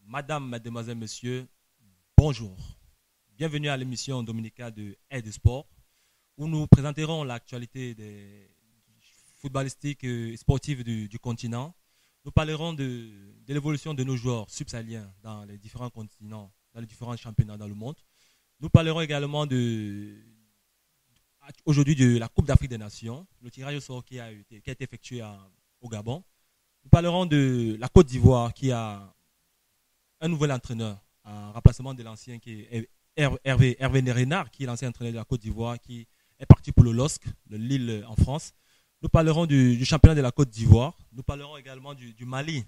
Madame, mademoiselle, monsieur, bonjour. Bienvenue à l'émission dominicale de Aide Sport, où nous présenterons l'actualité des footballistiques et sportives du continent. Nous parlerons de l'évolution de nos joueurs subsahariens dans les différents continents, dans les différents championnats dans le monde. Nous parlerons également aujourd'hui de la Coupe d'Afrique des Nations, le tirage au sort qui a été effectué au Gabon. Nous parlerons de la Côte d'Ivoire qui a un nouvel entraîneur en remplacement de l'ancien qui est Hervé Renard, qui est l'ancien entraîneur de la Côte d'Ivoire, qui est parti pour le LOSC, le Lille en France. Nous parlerons du championnat de la Côte d'Ivoire. Nous parlerons également du Mali,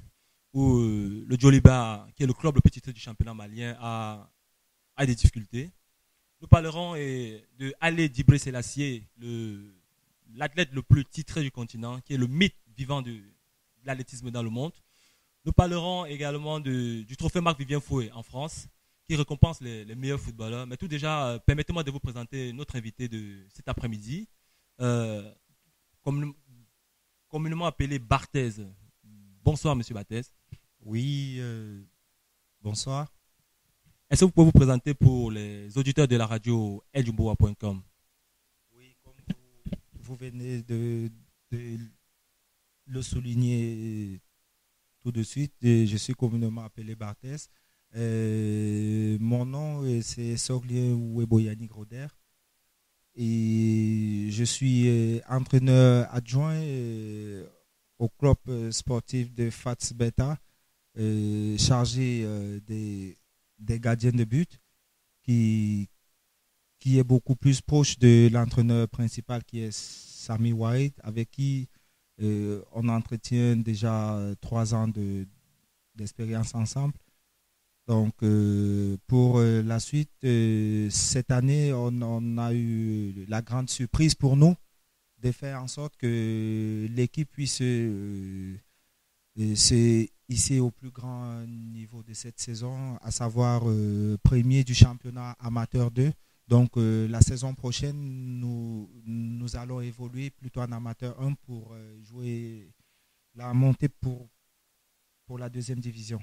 où le Djoliba, qui est le club le plus titré du championnat malien, a des difficultés. Nous parlerons de Ali Djibril Selassie, l'athlète le plus titré du continent, qui est le mythe vivant de l'athlétisme dans le monde. Nous parlerons également du trophée Marc-Vivien Fouet en France, qui récompense les meilleurs footballeurs. Mais tout déjà, permettez-moi de vous présenter notre invité de cet après-midi, euh, communément appelé Barthez. Bonsoir, monsieur Barthez. Oui, bonsoir. Est-ce que vous pouvez vous présenter pour les auditeurs de la radio eljumboa.com? Oui, comme vous venez de le souligner tout de suite, je suis communément appelé Barthès. Mon nom, c'est Soglien Weboyani Groder. Et je suis entraîneur adjoint au club sportif de FATS Beta, chargé des gardiens de but, qui est beaucoup plus proche de l'entraîneur principal qui est Sami White, avec qui on entretient déjà 3 ans d'expérience ensemble. Donc, pour la suite, cette année, on a eu la grande surprise pour nous de faire en sorte que l'équipe puisse se hisser au plus grand niveau de cette saison, à savoir premier du championnat amateur 2. Donc, la saison prochaine, nous allons évoluer plutôt en amateur 1 pour jouer la montée pour la deuxième division.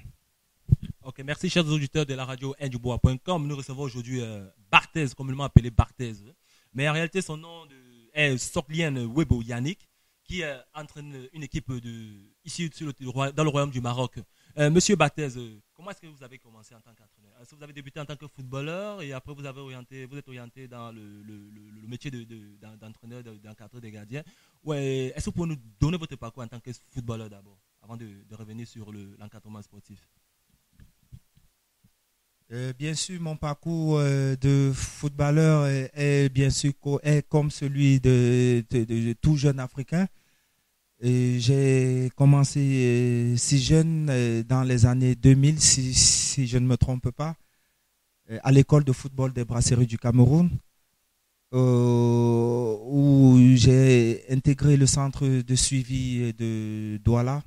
Ok, merci chers auditeurs de la radio ndjuboa.com. Nous recevons aujourd'hui Barthez, communément appelé Barthez. Mais en réalité, son nom est Soklien Webo Yannick, qui entraîne une équipe ici dans le royaume du Maroc. Monsieur Barthez, comment est-ce que vous avez commencé en tant qu'entraîneur? Est-ce que vous avez débuté en tant que footballeur et après vous êtes orienté dans le métier d'entraîneur, d'encadreur des gardiens? Ouais, est-ce que vous pouvez nous donner votre parcours en tant que footballeur d'abord, avant de revenir sur l'encadrement sportif? Bien sûr, mon parcours de footballeur est bien sûr est comme celui de tout jeune Africain. Et j'ai commencé si jeune, dans les années 2000, si je ne me trompe pas, à l'école de football des Brasseries du Cameroun, où j'ai intégré le centre de suivi de Douala.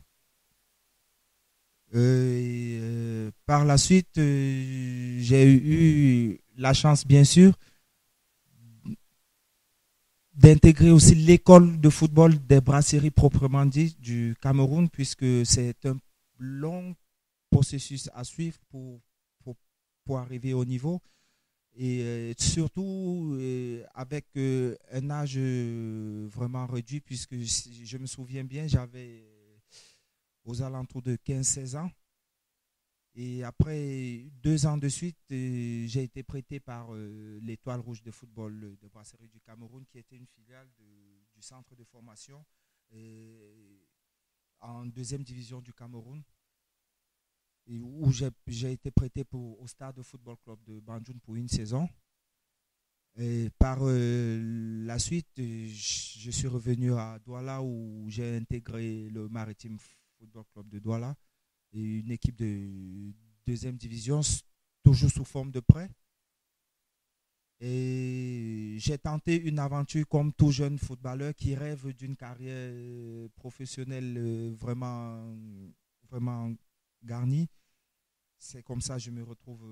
Par la suite, j'ai eu la chance, bien sûr, d'intégrer aussi l'école de football des Brasseries proprement dit du Cameroun, puisque c'est un long processus à suivre pour arriver au niveau. Et surtout avec un âge vraiment réduit, puisque si je me souviens bien, j'avais aux alentours de 15-16 ans. Et après 2 ans de suite, j'ai été prêté par l'Étoile Rouge de football de Brasserie du Cameroun, qui était une filiale du centre de formation en deuxième division du Cameroun, et où j'ai été prêté au Stade de Football Club de Banjul pour une saison. Et par la suite, je suis revenu à Douala, où j'ai intégré le Maritime Football Club de Douala, et une équipe de deuxième division, toujours sous forme de prêt. Et j'ai tenté une aventure comme tout jeune footballeur qui rêve d'une carrière professionnelle vraiment, vraiment garnie. C'est comme ça que je me retrouve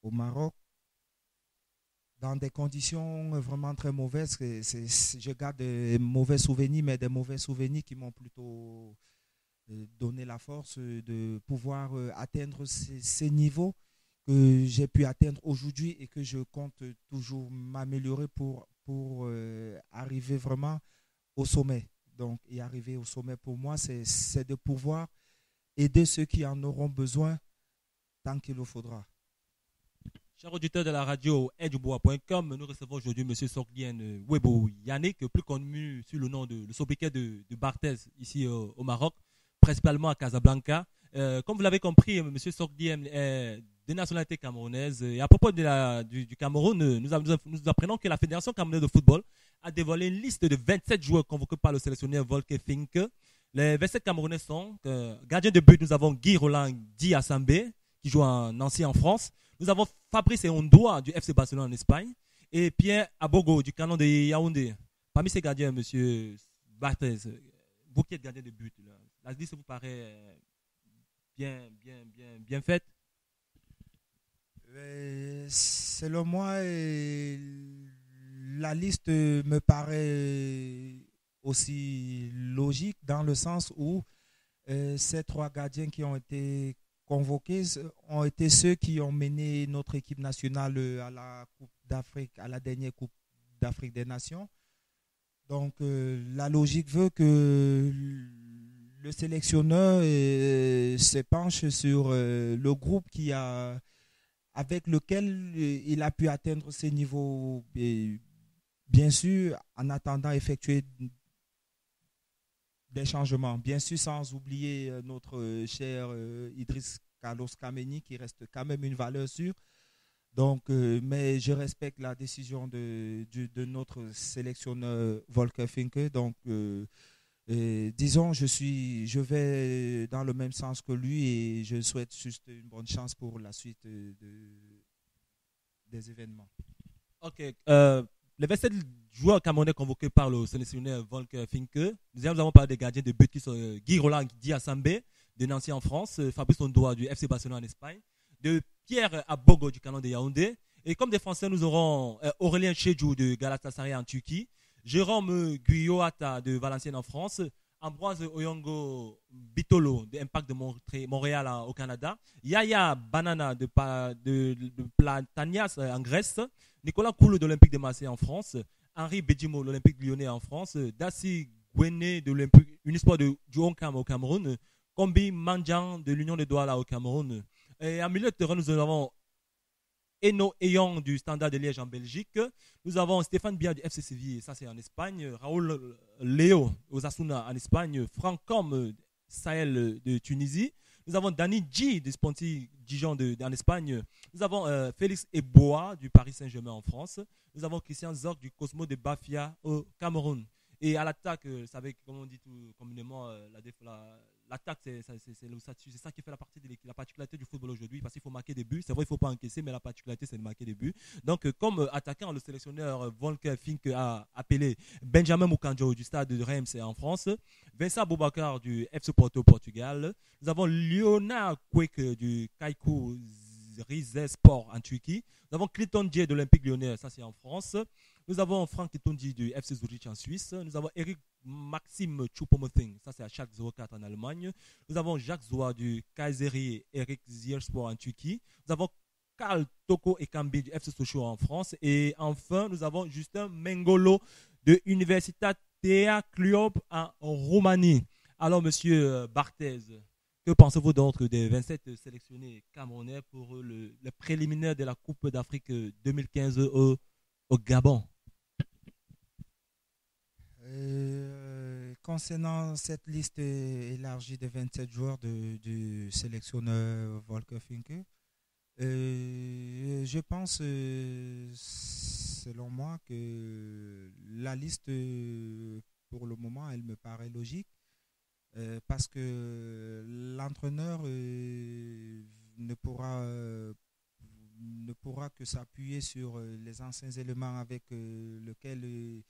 au Maroc, dans des conditions vraiment très mauvaises. Je garde des mauvais souvenirs, mais des mauvais souvenirs qui m'ont plutôt donné la force de pouvoir atteindre ces niveaux que j'ai pu atteindre aujourd'hui et que je compte toujours m'améliorer pour arriver vraiment au sommet. Donc, et arriver au sommet pour moi, c'est de pouvoir aider ceux qui en auront besoin tant qu'il le faudra. Chers auditeurs de la radio eddubois.com, nous recevons aujourd'hui M. Sogdiane Webo Yannick, plus connu sous le nom de le sobriquet de Barthez, ici au Maroc, principalement à Casablanca. Comme vous l'avez compris, M. Sogdiane est de nationalité camerounaise. Et à propos du Cameroun, nous apprenons que la Fédération camerounaise de football a dévoilé une liste de 27 joueurs convoqués par le sélectionneur Volker Finke. Les 27 Camerounais sont gardien de but, nous avons Guy Roland Di Assambé, qui joue en Nancy en France. Nous avons Fabrice Ondoa du FC Barcelone en Espagne et Pierre Abogo du Canon de Yaoundé. Parmi ces gardiens, M. Barthez, vous qui êtes gardien de but, là, la liste vous paraît bien faite? Selon moi, la liste me paraît aussi logique dans le sens où ces trois gardiens qui ont été convoqués ont été ceux qui ont mené notre équipe nationale à la Coupe d'Afrique, à la dernière Coupe d'Afrique des Nations. Donc la logique veut que le sélectionneur se penche sur le groupe avec lequel il a pu atteindre ces niveaux. Et bien sûr, en attendant effectuer des changements. Bien sûr, sans oublier notre cher Idriss Carlos Kameni, qui reste quand même une valeur sûre. Donc, mais je respecte la décision de notre sélectionneur Volker Finke. Donc, disons, je vais dans le même sens que lui et je souhaite juste une bonne chance pour la suite des événements. Ok. Les 27 joueurs camerounais convoqués par le sélectionneur Volker Finke, nous avons parlé des gardiens de but qui sont Guy Roland Di Assambé de Nancy en France, Fabrice Ondoa du FC Barcelone en Espagne, de Pierre Abogo du Canon de Yaoundé. Et comme défenseur, nous aurons Aurélien Chedjou de Galatasaray en Turquie, Jérôme Guyoata de Valenciennes en France, Ambroise Oyongo Bitolo de Impact de Montréal au Canada, Yaya Banana de Platanias en Grèce, Nicolas Koulou de l'Olympique de Marseille en France, Henri Bedjimo de l'Olympique Lyonnais en France, Dassi Gwene de l'Olympique Unisport du Honkam au Cameroun, Kombi Mandjan de l'Union de Douala au Cameroun. Et en milieu de terrain, nous avons Eno Eyong du Standard de Liège en Belgique. Nous avons Stéphane Bia du FC Séville, ça c'est en Espagne. Raoul Léo Osasuna en Espagne. Franck Com Sahel de Tunisie. Nous avons Dani G du Sponti Dijon en Espagne. Nous avons Félix Eboa du Paris Saint-Germain en France. Nous avons Christian Zorc du Cosmo de Bafia au Cameroun. Et à l'attaque, vous savez, comme on dit tout communément, l'attaque, c'est ça qui fait la particularité du football aujourd'hui, parce qu'il faut marquer des buts. C'est vrai, il ne faut pas encaisser, mais la particularité, c'est de marquer des buts. Donc, comme attaquant, le sélectionneur Volker Finke a appelé Benjamin Mukanjo du stade de Reims en France, Vincent Boubacar du FC Porto au Portugal. Nous avons Leonard Kwek du Kaikou Rizespor en Turquie. Nous avons Clinton Dier de l'Olympique Lyonnais, ça c'est en France. Nous avons Franck Kitondi du FC Zurich en Suisse. Nous avons Eric Maxime Choupo-Moting, ça c'est à Schalke 04 en Allemagne. Nous avons Jacques Zoua du Kayseri Eric Zierspor en Turquie. Nous avons Karl Toko Ekambi du FC Sochaux en France. Et enfin, nous avons Justin Mengolo de Universitat Tea Club en Roumanie. Alors, monsieur Barthez, que pensez-vous donc des 27 sélectionnés camerounais pour le préliminaire de la Coupe d'Afrique 2015 au Gabon? Concernant cette liste élargie de 27 joueurs du sélectionneur Volker Finke, je pense, selon moi, que la liste, pour le moment, elle me paraît logique. Parce que l'entraîneur ne pourra que s'appuyer sur les anciens éléments avec lesquels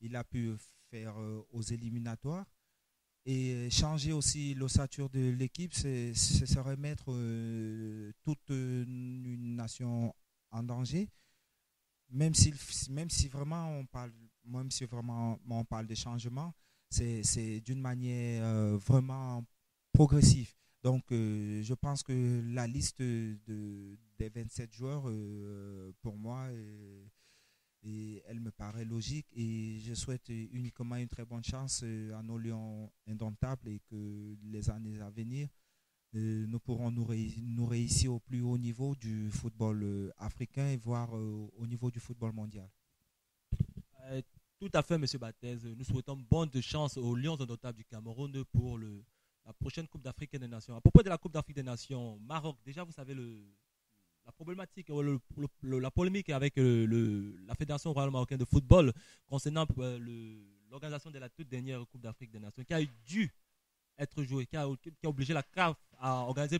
il a pu faire aux éliminatoires. Et changer aussi l'ossature de l'équipe, ce serait mettre toute une nation en danger. Même si vraiment on parle de changement, c'est d'une manière vraiment progressif. Donc, je pense que la liste des 27 joueurs, pour moi, et elle me paraît logique et je souhaite uniquement une très bonne chance à nos Lions indomptables et que les années à venir, nous pourrons nous réussir au plus haut niveau du football africain et voire au niveau du football mondial. Euh, Tout à fait, Monsieur Barthez. Nous souhaitons bonne chance aux Lions indomptables du Cameroun pour la prochaine Coupe d'Afrique des Nations. À propos de la Coupe d'Afrique des Nations, Maroc, déjà vous savez la problématique, la polémique avec la Fédération royale marocaine de football concernant l'organisation de la toute dernière Coupe d'Afrique des Nations qui a dû être jouée, qui a obligé la CAF à organiser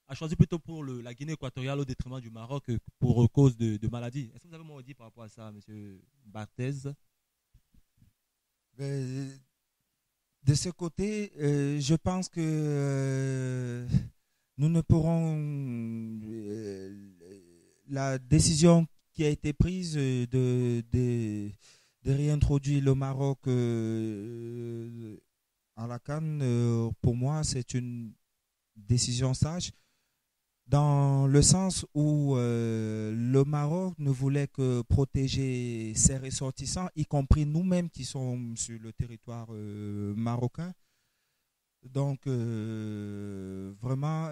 à choisir plutôt pour la Guinée équatoriale au détriment du Maroc pour cause de maladies. Est-ce que vous avez un mot à dire par rapport à ça, Monsieur Barthez? De ce côté, je pense que nous ne pourrons. La décision qui a été prise de réintroduire le Maroc à la CAN, pour moi, c'est une décision sage, dans le sens où le Maroc ne voulait que protéger ses ressortissants, y compris nous-mêmes qui sommes sur le territoire marocain. Donc, vraiment,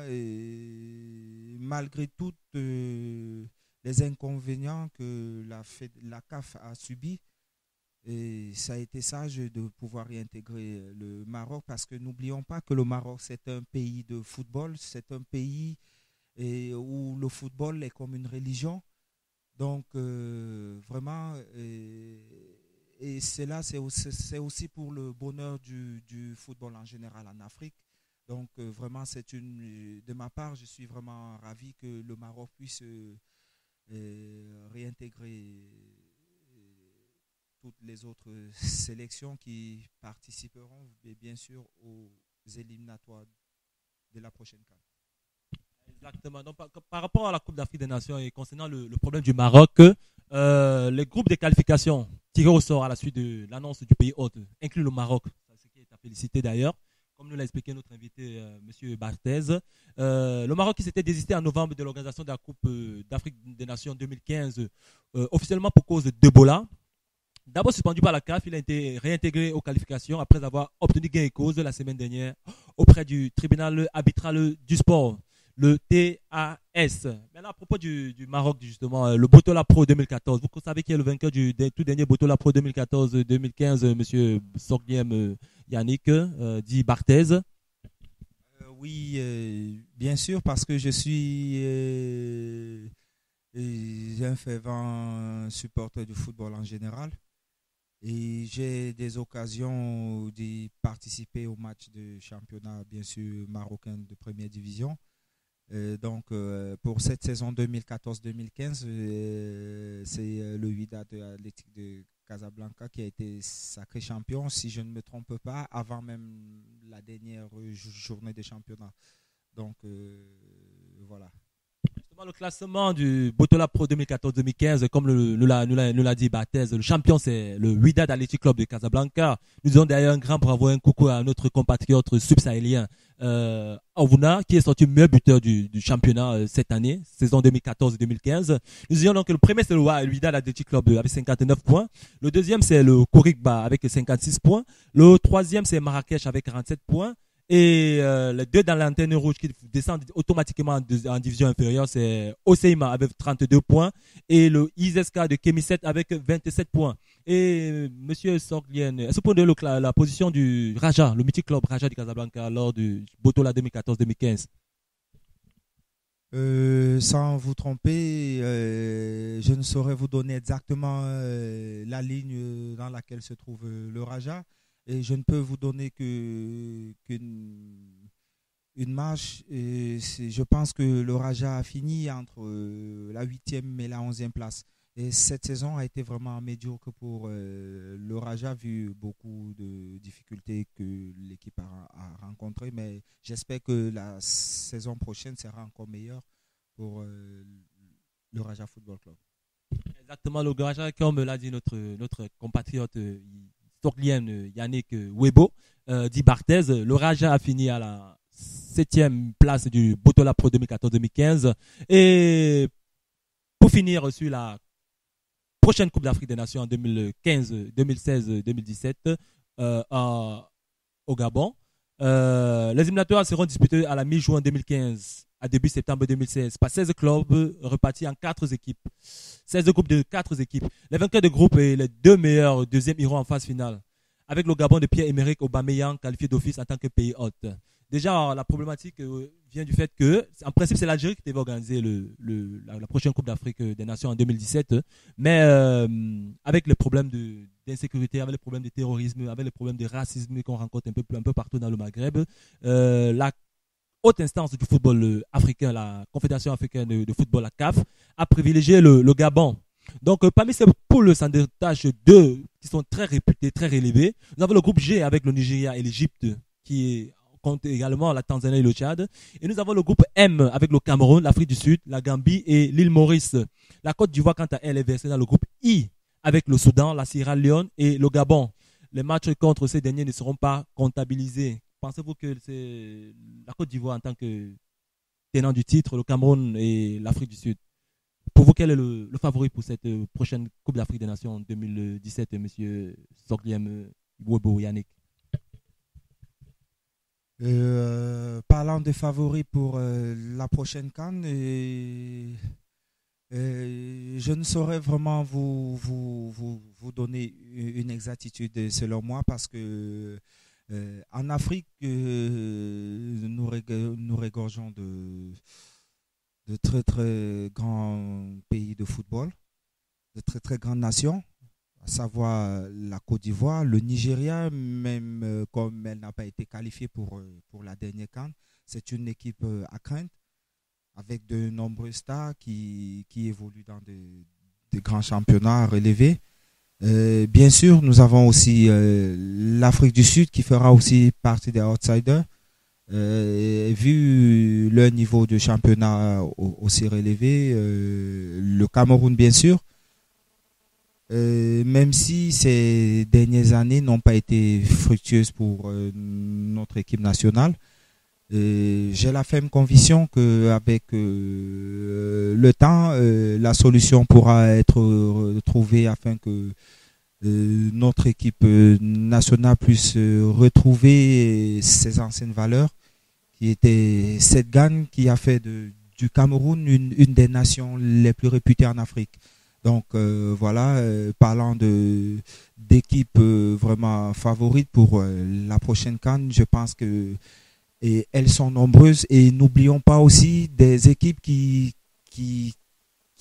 malgré toutes les inconvénients que la CAF a subis, et ça a été sage de pouvoir réintégrer le Maroc parce que n'oublions pas que le Maroc, c'est un pays de football, c'est un pays où le football est comme une religion. Donc, vraiment, et cela, c'est aussi pour le bonheur du football en général en Afrique. Donc, vraiment, de ma part, je suis vraiment ravi que le Maroc puisse réintégrer toutes les autres sélections qui participeront, et bien sûr, aux éliminatoires de la prochaine CAN. Exactement. Donc, par rapport à la Coupe d'Afrique des Nations et concernant le problème du Maroc, les groupes de qualification tirés au sort à la suite de l'annonce du pays hôte inclut le Maroc, ce qui est à féliciter d'ailleurs, comme nous l'a expliqué notre invité, M. Barthez. Le Maroc qui s'était désisté en novembre de l'organisation de la Coupe d'Afrique des Nations 2015, officiellement pour cause d'Ebola. D'abord suspendu par la CAF, il a été réintégré aux qualifications après avoir obtenu gain et cause la semaine dernière auprès du tribunal arbitral du sport, le TAS. Maintenant, à propos du Maroc, justement, le Botola Pro 2014, vous savez qui est le vainqueur du tout dernier Botola Pro 2014-2015, M. Sorgliem Yannick, dit Barthez. Oui, bien sûr, parce que je suis un fervent supporter du football en général. Et j'ai des occasions d'y participer au match de championnat, bien sûr, marocain de première division. Donc, pour cette saison 2014-2015, c'est le Wydad Athletic de Casablanca qui a été sacré champion, si je ne me trompe pas, avant même la dernière journée de championnat. Donc, voilà. Le classement du Botola Pro 2014-2015, comme nous l'a dit Barthez, le champion c'est le Wydad Athletic Club de Casablanca. Nous disons d'ailleurs un grand bravo, un coucou à notre compatriote subsahélien Ovuna, qui est sorti meilleur buteur du championnat cette année, saison 2014-2015. Nous disons donc que le premier c'est le Wydad Athletic Club avec 59 points. Le deuxième c'est le Korigba avec 56 points. Le troisième c'est Marrakech avec 47 points. Et les deux dans l'antenne rouge qui descendent automatiquement en division inférieure, c'est Oseima avec 32 points et le IZSK de Kemiset avec 27 points. Et Monsieur Sorglien, est-ce que vous pouvez donner la position du Raja, le mythique club Raja de Casablanca lors du Botola 2014-2015? Sans vous tromper, je ne saurais vous donner exactement la ligne dans laquelle se trouve le Raja. Et je ne peux vous donner qu'une marche. Je pense que le Raja a fini entre la 8e et la 11e place. Et cette saison a été vraiment médiocre pour le Raja, vu beaucoup de difficultés que l'équipe a rencontrées. Mais j'espère que la saison prochaine sera encore meilleure pour le Raja Football Club. Exactement, le Raja, comme l'a dit notre compatriote Sorglien Yannick Webo, dit Barthez, le Raja a fini à 7e place du Botola Pro 2014-2015. Et pour finir sur la prochaine Coupe d'Afrique des Nations en 2015, 2016, 2017 au Gabon. Les éliminatoires seront disputés à la mi-juin 2015 à début septembre 2016 par 16 clubs repartis en 4 équipes. 16 groupes de 4 équipes. Les vainqueurs de groupe et les 2 meilleurs deuxièmes iront en phase finale. Avec le Gabon de Pierre-Emerick Aubameyang qualifié d'office en tant que pays hôte. Déjà, la problématique vient du fait que, en principe, c'est l'Algérie qui devait organiser la prochaine Coupe d'Afrique des Nations en 2017. Mais avec les problèmes d'insécurité, avec les problèmes de terrorisme, avec les problèmes de racisme qu'on rencontre un peu partout dans le Maghreb, la haute instance du football africain, la Confédération africaine de football, la CAF, a privilégié le Gabon. Donc, parmi ces poules sans détache 2 qui sont très réputées, très relevées, nous avons le groupe G avec le Nigeria et l'Égypte qui compte également la Tanzanie et le Tchad. Et nous avons le groupe M avec le Cameroun, l'Afrique du Sud, la Gambie et l'île Maurice. La Côte d'Ivoire, quant à elle, est versée dans le groupe I avec le Soudan, la Sierra Leone et le Gabon. Les matchs contre ces derniers ne seront pas comptabilisés. Pensez-vous que c'est la Côte d'Ivoire en tant que tenant du titre, le Cameroun et l'Afrique du Sud? Pour vous, quel est le favori pour cette prochaine Coupe d'Afrique des Nations en 2017, M. Sogliem Iwebo Yannick? Parlant de favoris pour la prochaine CAN, je ne saurais vraiment vous donner une exactitude selon moi parce que en Afrique, nous regorgeons de très très grands pays de football, de très très grandes nations, à savoir la Côte d'Ivoire, le Nigeria, même comme elle n'a pas été qualifiée pour la dernière CAN, c'est une équipe à craindre avec de nombreux stars qui évoluent dans de grands championnats relevés. Bien sûr, nous avons aussi l'Afrique du Sud qui fera aussi partie des outsiders. Vu leur niveau de championnat aussi relevé, le Cameroun bien sûr, même si ces dernières années n'ont pas été fructueuses pour notre équipe nationale, j'ai la ferme conviction qu'avec le temps, la solution pourra être trouvée afin que notre équipe nationale puisse retrouver ses anciennes valeurs, qui était cette gagne qui a fait du Cameroun une des nations les plus réputées en Afrique. Donc voilà, parlant d'équipes vraiment favorites pour la prochaine CAN, je pense que elles sont nombreuses et n'oublions pas aussi des équipes qui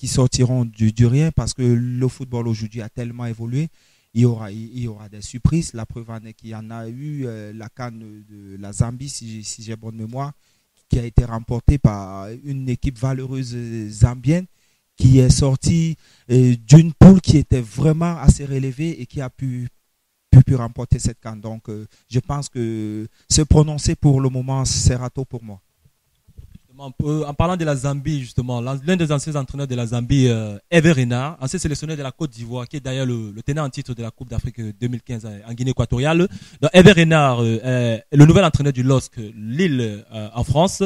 sortiront du rien parce que le football aujourd'hui a tellement évolué. Il y aura des surprises. La preuve en est qu'il y en a eu la CAN de la Zambie, si j'ai bonne mémoire, qui a été remportée par une équipe valeureuse zambienne qui est sortie d'une poule qui était vraiment assez relevée et qui a pu remporter cette CAN. Donc, je pense que se prononcer pour le moment sera tôt pour moi. En parlant de la Zambie, justement, l'un des anciens entraîneurs de la Zambie, Hervé Renard, ancien sélectionneur de la Côte d'Ivoire, qui est d'ailleurs le tenant en titre de la Coupe d'Afrique 2015 en Guinée équatoriale. Donc, Hervé Renard est le nouvel entraîneur du LOSC Lille en France.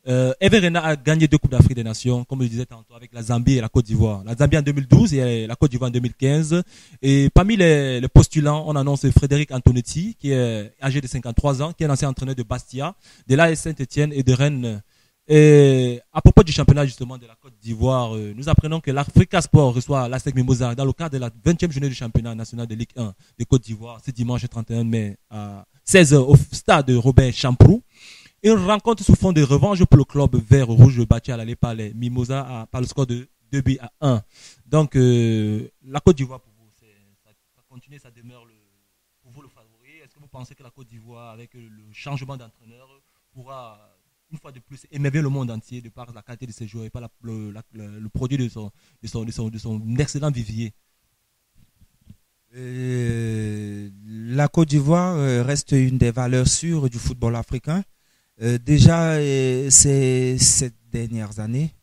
Hervé Renard a gagné 2 Coupes d'Afrique des Nations, comme je le disais tantôt, avec la Zambie et la Côte d'Ivoire. La Zambie en 2012 et la Côte d'Ivoire en 2015. Et parmi les postulants, on annonce Frédéric Antonetti, qui est âgé de 53 ans, qui est l'ancien entraîneur de Bastia, de l'AS Saint-Etienne et de Rennes. Et à propos du championnat justement de la Côte d'Ivoire, nous apprenons que l'Africa Sport reçoit l'ASEC Mimosa dans le cadre de la 20e journée du championnat national de Ligue 1 de Côte d'Ivoire, ce dimanche 31 mai à 16h au stade Robert Champrou. Une rencontre sous fond de revanche pour le club vert-rouge battu à l'aller par les Mimosa par le score de 2-1. Donc la Côte d'Ivoire pour vous, ça continue, ça demeure pour vous le favori. Est-ce que vous pensez que la Côte d'Ivoire avec le changement d'entraîneur pourra une fois de plus émerveiller le monde entier de par la qualité de ses joueurs et par le produit de son excellent vivier? La Côte d'Ivoire reste une des valeurs sûres du football africain. Déjà, ces dernières années,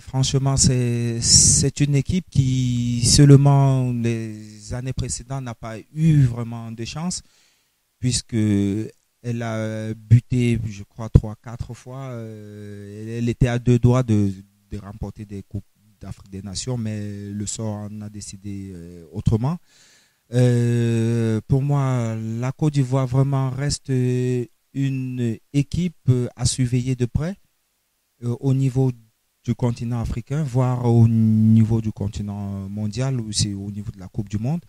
franchement, c'est une équipe qui, seulement les années précédentes, n'a pas eu vraiment de chance, puisque Elle a buté, je crois, 3, 4 fois. Elle était à 2 doigts de remporter des Coupes d'Afrique des Nations, mais le sort en a décidé autrement. Pour moi, la Côte d'Ivoire vraiment reste une équipe à surveiller de près au niveau du continent africain, voire au niveau du continent mondial ou c'est au niveau de la Coupe du Monde.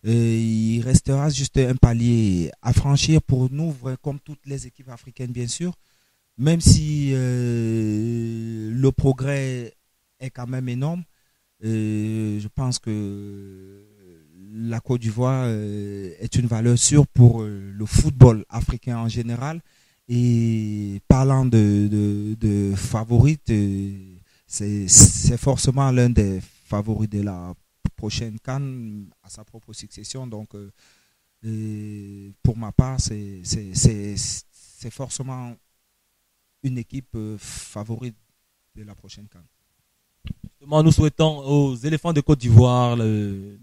Il restera juste un palier à franchir pour nous, comme toutes les équipes africaines, bien sûr, même si le progrès est quand même énorme. Je pense que la Côte d'Ivoire est une valeur sûre pour le football africain en général. Et parlant de favorites, c'est forcément l'un des favoris de la prochaine CAN à sa propre succession. Donc, pour ma part, c'est forcément une équipe favorite de la prochaine CAN. Nous souhaitons aux éléphants de Côte d'Ivoire de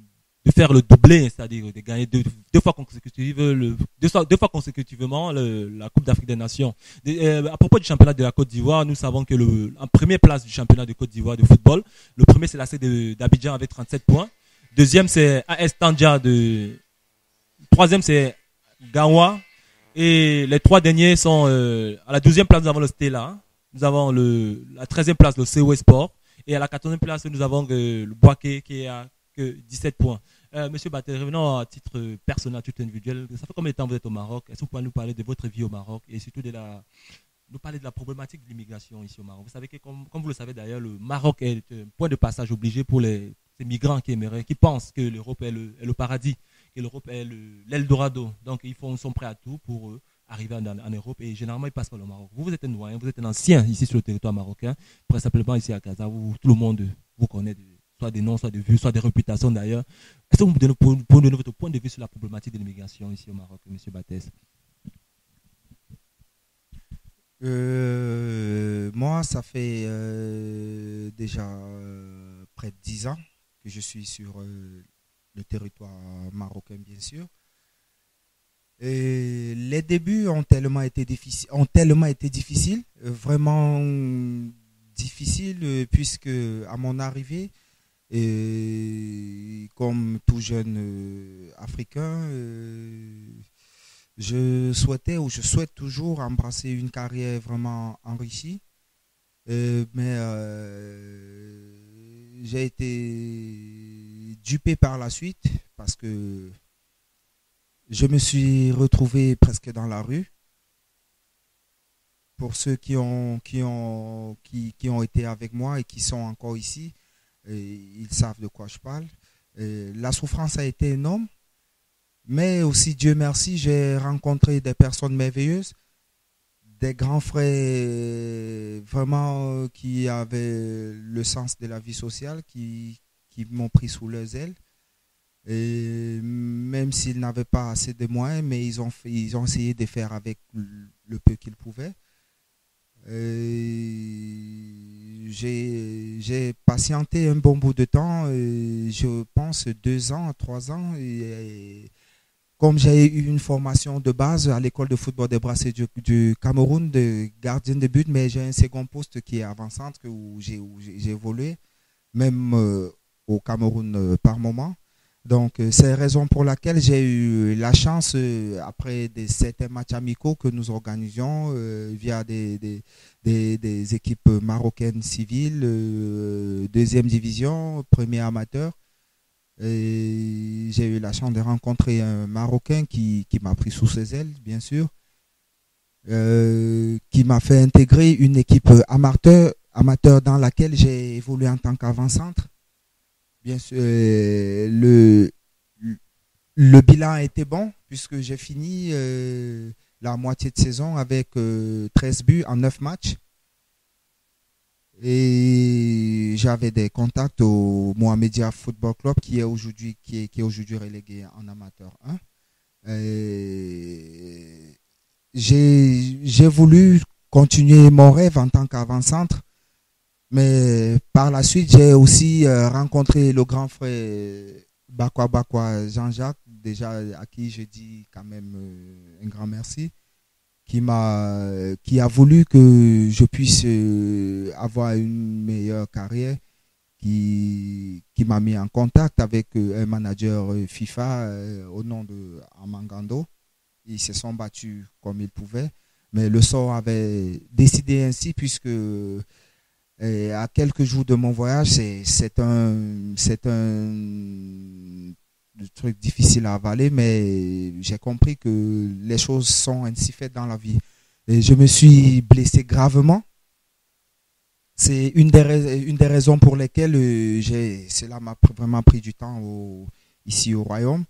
faire le doublé, c'est-à-dire de gagner deux fois consécutivement la Coupe d'Afrique des Nations. À propos du championnat de la Côte d'Ivoire, nous savons que en première place du championnat de Côte d'Ivoire de football, le premier c'est l'AC d'Abidjan avec 37 points. Deuxième c'est AS Tandja troisième c'est Gawa. Et les 3 derniers sont à la 12e place, nous avons le Stella. Nous avons la 13e place, le COE Sport. Et à la 14e place, nous avons le Boaké qui a que 17 points. Monsieur Batel, revenons à titre personnel, à titre individuel. Ça fait combien de temps vous êtes au Maroc? Est-ce que vous pouvez nous parler de votre vie au Maroc et surtout nous parler de la problématique de l'immigration ici au Maroc? Vous savez que, comme vous le savez d'ailleurs, le Maroc est un point de passage obligé pour ces migrants qui aimeraient, qui pensent que l'Europe est le paradis, que l'Europe est l'Eldorado. Donc, ils sont prêts à tout pour arriver en Europe et généralement, ils passent par le Maroc. Vous êtes un doyen, vous êtes un ancien ici sur le territoire marocain, très simplement ici à Casa, tout le monde vous connaît, soit des noms, soit des vues, soit des réputations d'ailleurs. Est-ce que vous pouvez donner votre point de vue sur la problématique de l'immigration ici au Maroc, M. Battès? Moi, ça fait déjà près de 10 ans que je suis sur le territoire marocain, bien sûr. Et les débuts ont tellement été difficiles, vraiment difficiles, puisque à mon arrivée, comme tout jeune Africain, je souhaitais ou je souhaite toujours embrasser une carrière vraiment enrichie, mais j'ai été dupé par la suite parce que je me suis retrouvé presque dans la rue. Pour ceux qui ont été avec moi et qui sont encore ici, ils savent de quoi je parle. La souffrance a été énorme, mais aussi, Dieu merci, j'ai rencontré des personnes merveilleuses, des grands frères vraiment qui avaient le sens de la vie sociale, qui m'ont pris sous leurs ailes. Et même s'ils n'avaient pas assez de moyens, mais ils ont essayé de faire avec le peu qu'ils pouvaient. J'ai patienté un bon bout de temps, je pense 2 ans, 3 ans. Comme j'ai eu une formation de base à l'école de football des Brasseurs du Cameroun, de gardien de but, mais j'ai un second poste qui est avant-centre où j'ai évolué, même au Cameroun par moment. Donc, c'est la raison pour laquelle j'ai eu la chance, après certains matchs amicaux que nous organisions via des équipes marocaines civiles, deuxième division, premier amateur. Et j'ai eu la chance de rencontrer un Marocain qui m'a pris sous ses ailes, bien sûr, qui m'a fait intégrer une équipe amateur dans laquelle j'ai évolué en tant qu'avant-centre. Bien sûr, le bilan a été bon puisque j'ai fini la moitié de saison avec 13 buts en 9 matchs. Et j'avais des contacts au Mohamedia Football Club qui est aujourd'hui relégué en amateur 1. J'ai voulu continuer mon rêve en tant qu'avant-centre. Mais par la suite, j'ai aussi rencontré le grand frère Bakwa Jean-Jacques, déjà à qui je dis quand même un grand merci. qui a voulu que je puisse avoir une meilleure carrière, qui m'a mis en contact avec un manager FIFA au nom de Amangando. Ils se sont battus comme ils pouvaient, mais le sort avait décidé ainsi puisque à quelques jours de mon voyage, c'est un truc difficile à avaler, mais j'ai compris que les choses sont ainsi faites dans la vie. Et je me suis blessé gravement. C'est une des raisons pour lesquelles cela m'a vraiment pris du temps ici au Royaume.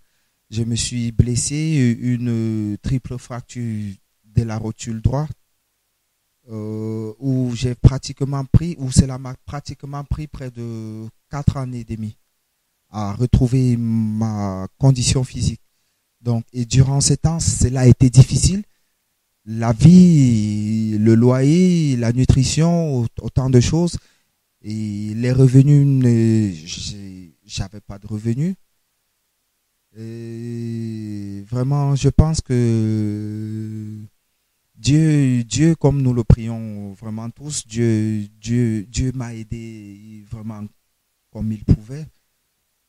Je me suis blessé une triple fracture de la rotule droite, où cela m'a pratiquement pris près de 4 années et demie à retrouver ma condition physique. Donc, et durant ces temps, cela a été difficile. La vie, le loyer, la nutrition, autant de choses. Et les revenus, j'avais pas de revenus. Et vraiment, je pense que Dieu, comme nous le prions vraiment tous, Dieu m'a aidé vraiment comme il pouvait.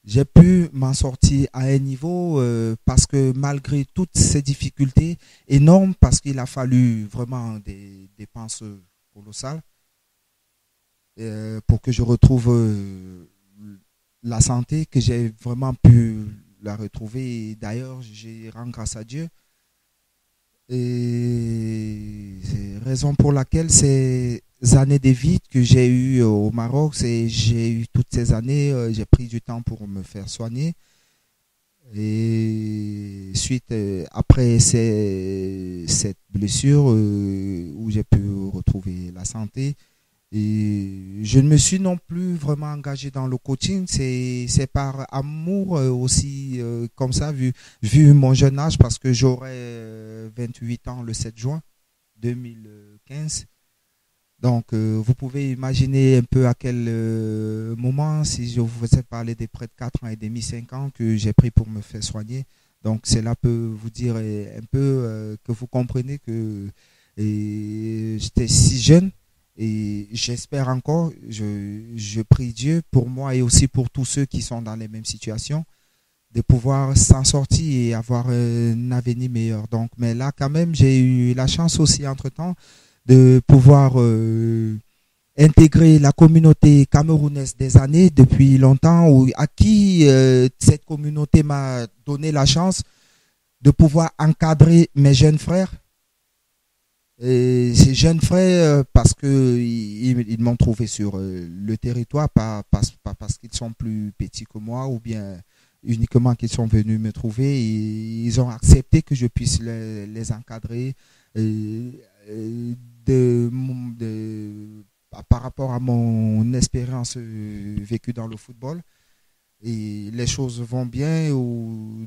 J'ai pu m'en sortir à un niveau parce que malgré toutes ces difficultés énormes, parce qu'il a fallu vraiment des dépenses colossales pour que je retrouve la santé, que j'ai vraiment pu la retrouver. Et d'ailleurs, j'ai rends grâce à Dieu. Et c'est raison pour laquelle ces années de vie que j'ai eues au Maroc, j'ai eu toutes ces années, j'ai pris du temps pour me faire soigner. Et suite, après cette blessure où j'ai pu retrouver la santé, et je ne me suis non plus vraiment engagé dans le coaching. C'est par amour aussi, comme ça, vu mon jeune âge, parce que j'aurai 28 ans le 7 juin 2015. Donc, vous pouvez imaginer un peu à quel moment, si je vous faisais parler des près de 4 ans et demi, 5 ans que j'ai pris pour me faire soigner. Donc, cela peut vous dire un peu que vous comprenez que j'étais si jeune. Et j'espère encore, je prie Dieu pour moi et aussi pour tous ceux qui sont dans les mêmes situations, de pouvoir s'en sortir et avoir un avenir meilleur. Donc, mais là, quand même, j'ai eu la chance aussi, entre-temps, de pouvoir intégrer la communauté camerounaise des années depuis longtemps, à qui cette communauté m'a donné la chance de pouvoir encadrer mes jeunes frères. Et ces jeunes frères, parce que ils m'ont trouvé sur le territoire, pas parce qu'ils sont plus petits que moi, ou bien uniquement qu'ils sont venus me trouver. Et ils ont accepté que je puisse les encadrer par rapport à mon expérience vécue dans le football. Et les choses vont bien,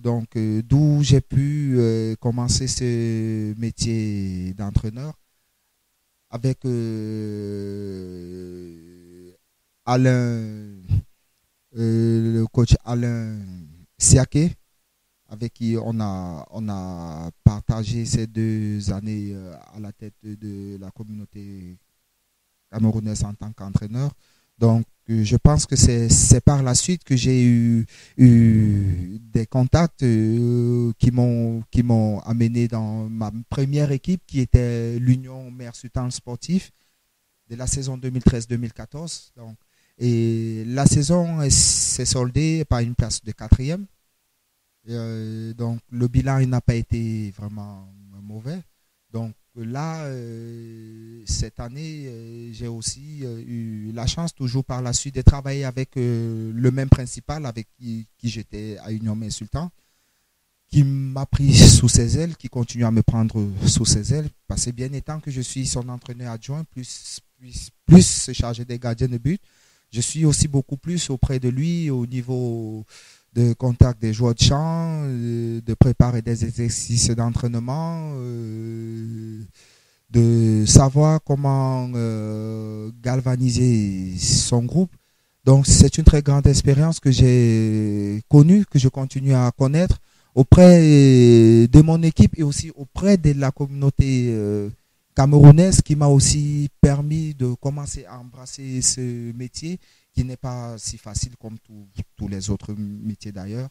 donc d'où j'ai pu commencer ce métier d'entraîneur avec Alain, le coach Alain Siaké, avec qui on a partagé ces 2 années à la tête de la communauté camerounaise en tant qu'entraîneur. Donc, je pense que c'est par la suite que j'ai eu des contacts qui m'ont amené dans ma première équipe, qui était l'Union Mère-Sultan Sportif de la saison 2013-2014. Donc, et la saison s'est soldée par une place de 4e. Donc, le bilan il n'a pas été vraiment mauvais. Donc, là, cette année, j'ai aussi eu la chance, toujours par la suite, de travailler avec le même principal avec qui j'étais à Union Mère-Sultan, qui m'a pris sous ses ailes, qui continue à me prendre sous ses ailes, parce que bien étant que je suis son entraîneur adjoint, plus chargé des gardiens de but, je suis aussi beaucoup plus auprès de lui au niveau de contact des joueurs de champ, de préparer des exercices d'entraînement, de savoir comment galvaniser son groupe. Donc, c'est une très grande expérience que j'ai connue, que je continue à connaître auprès de mon équipe et aussi auprès de la communauté camerounaise qui m'a aussi permis de commencer à embrasser ce métier qui n'est pas si facile comme tous les autres métiers d'ailleurs.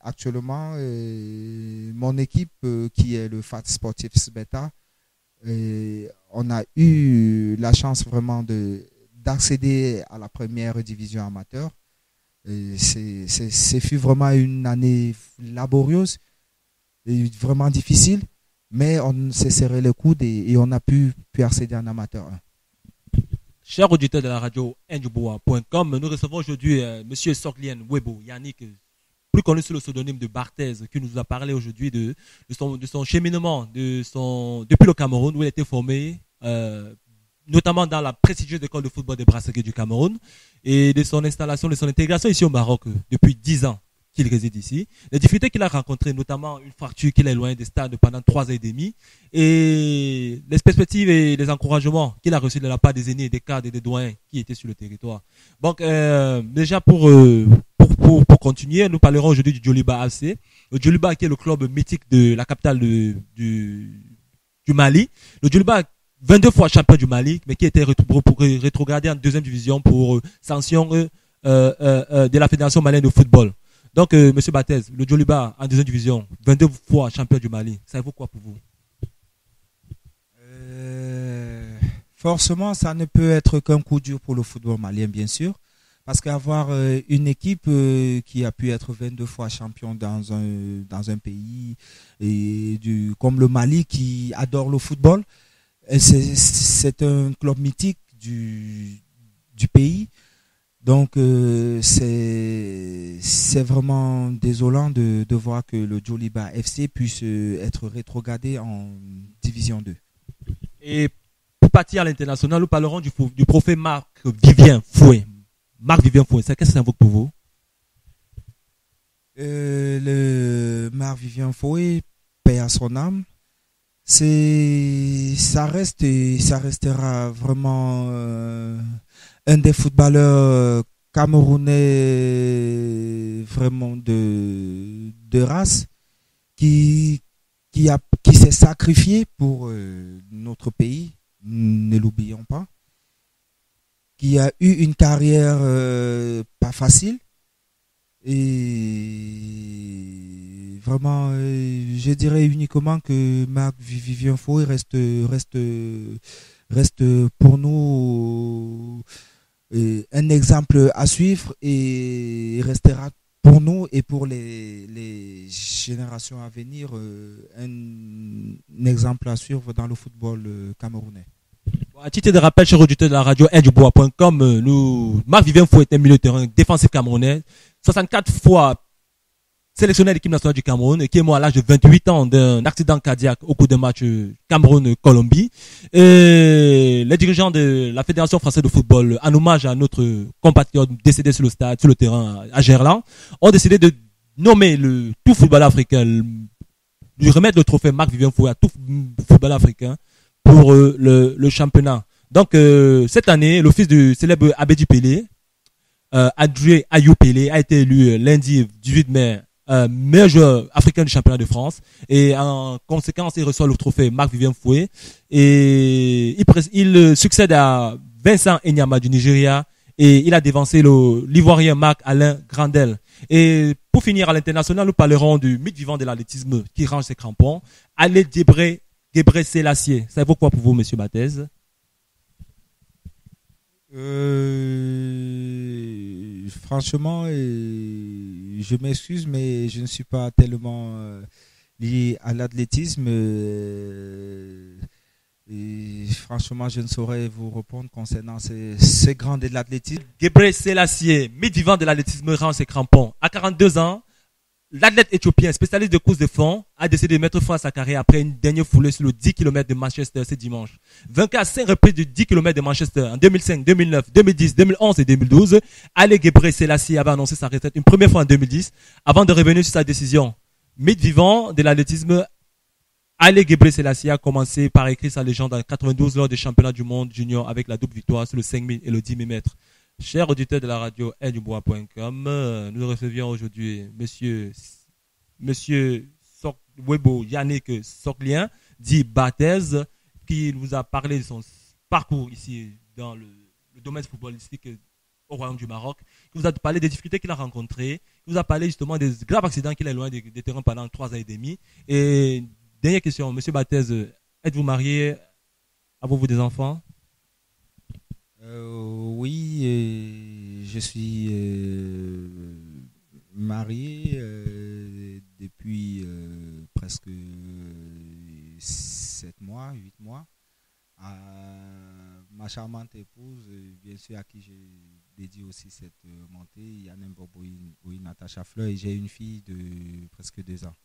Actuellement, mon équipe qui est le FAT Sportifs Beta, on a eu la chance vraiment d'accéder à la première division amateur. Ce fut vraiment une année laborieuse et vraiment difficile, mais on s'est serré les coudes et on a pu accéder en amateur 1. Chers auditeurs de la radio ndjoboa.com, nous recevons aujourd'hui Monsieur Sorglien Webo, Yannick, plus connu sous le pseudonyme de Barthez, qui nous a parlé aujourd'hui de son cheminement depuis le Cameroun, où il a été formé, notamment dans la prestigieuse école de football des Brasseries du Cameroun, et de son installation, de son intégration ici au Maroc depuis 10 ans qu'il réside ici. Les difficultés qu'il a rencontrées, notamment une fracture qu'il est éloigné des stades pendant 3 ans et demi, et les perspectives et les encouragements qu'il a reçus de la part des aînés, des cadres et des doyens qui étaient sur le territoire. Donc, déjà pour continuer, nous parlerons aujourd'hui du Djoliba AC. Le Djoliba qui est le club mythique de la capitale du Mali. Le Djoliba 22 fois champion du Mali, mais qui était rétrogradé en deuxième division pour sanction de la Fédération malienne de football. Donc, Monsieur Barthez, le Djoliba en deuxième division, 22 fois champion du Mali, ça vaut quoi pour vous? Forcément, ça ne peut être qu'un coup dur pour le football malien, bien sûr. Parce qu'avoir une équipe qui a pu être 22 fois champion dans un pays comme le Mali qui adore le football, c'est un club mythique du pays. Donc c'est vraiment désolant de voir que le Djoliba FC puisse être rétrogradé en Division 2. Et pour partir à l'international, nous parlerons du prophète Marc-Vivien Fouet. Marc-Vivien Fouet, qu'est-ce que ça invoque pour vous? Le Marc-Vivien Fouet, paix à son âme, ça restera vraiment un des footballeurs camerounais vraiment de race qui s'est sacrifié pour notre pays, ne l'oublions pas, qui a eu une carrière pas facile et vraiment je dirais uniquement que Marc-Vivien Fouet reste pour nous un exemple à suivre et restera pour nous et pour les générations à venir un exemple à suivre dans le football camerounais. À titre de rappel, chers auditeurs de la radio ndjoboa.com, Marc-Vivien Fouet est un milieu de terrain défensif camerounais, 64 fois sélectionné à l'équipe nationale du Cameroun et qui est mort à l'âge de 28 ans d'un accident cardiaque au cours d'un match Cameroun-Colombie. Et les dirigeants de la Fédération française de football, en hommage à notre compatriote décédé sur le terrain à Gerland, ont décidé de nommer tout footballeur africain, lui remettre le trophée Marc-Vivien Fouet à tout footballeur africain pour le championnat. Donc cette année, le fils du célèbre Abedi Pelé, Adrien Ayou Pelé, a été élu lundi 18 mai meilleur joueur africain du championnat de France et en conséquence il reçoit le trophée Marc-Vivien Fouet et il succède à Vincent Enyama du Nigeria et il a dévancé l'Ivoirien Marc-Alain Grandel. Et pour finir à l'international, nous parlerons du mythe vivant de l'athlétisme qui range ses crampons, Haile Gebre Selassie. Ça évoque quoi pour vous, Monsieur Barthez? Franchement, je m'excuse, mais je ne suis pas tellement lié à l'athlétisme. Et franchement, je ne saurais vous répondre concernant ces grands de l'athlétisme. Gebre Selassie, mythe vivant de l'athlétisme, range ses crampons. À 42 ans, l'athlète éthiopien, spécialiste de course de fond, a décidé de mettre fin à sa carrière après une dernière foulée sur le 10 km de Manchester ce dimanche. Vainqueur à 5 reprises du 10 km de Manchester en 2005, 2009, 2010, 2011 et 2012, Haile Gebre Selassie avait annoncé sa retraite une première fois en 2010 avant de revenir sur sa décision. Mythe vivant de l'athlétisme, Haile Gebre Selassie a commencé par écrire sa légende en 92 lors des championnats du monde junior avec la double victoire sur le 5000 et le 10 000 mètres. Chers auditeurs de la radio ndubois.com, nous recevions aujourd'hui monsieur Webo Yannick Soclien, dit Bathès, qui nous a parlé de son parcours ici dans le domaine footballistique au Royaume du Maroc, qui vous a parlé des difficultés qu'il a rencontrées, qui vous a parlé justement des graves accidents qu'il est loin des terrains pendant 3 ans et demi. Et dernière question, monsieur Bathès, êtes-vous marié? Avez-vous des enfants? Oui, je suis marié depuis presque 7 mois, 8 mois. À ma charmante épouse, bien sûr, à qui je dédie aussi cette montée, Yann Boboï Natacha Fleur, et j'ai une fille de presque 2 ans.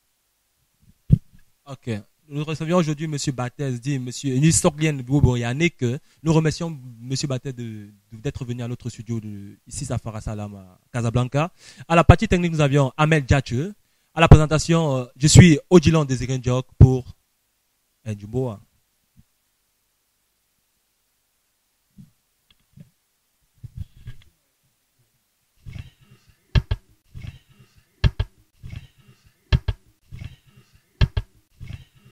Ok. Nous recevions aujourd'hui M. Bathès, dit M. Nistoglien Yannick. Nous remercions M. Bathès d'être venu à notre studio ici, Safara Salam, à Casablanca. À la partie technique, nous avions Amel Djatche. À la présentation, je suis Odilon Désiré Ndiok pour Ndjumboa.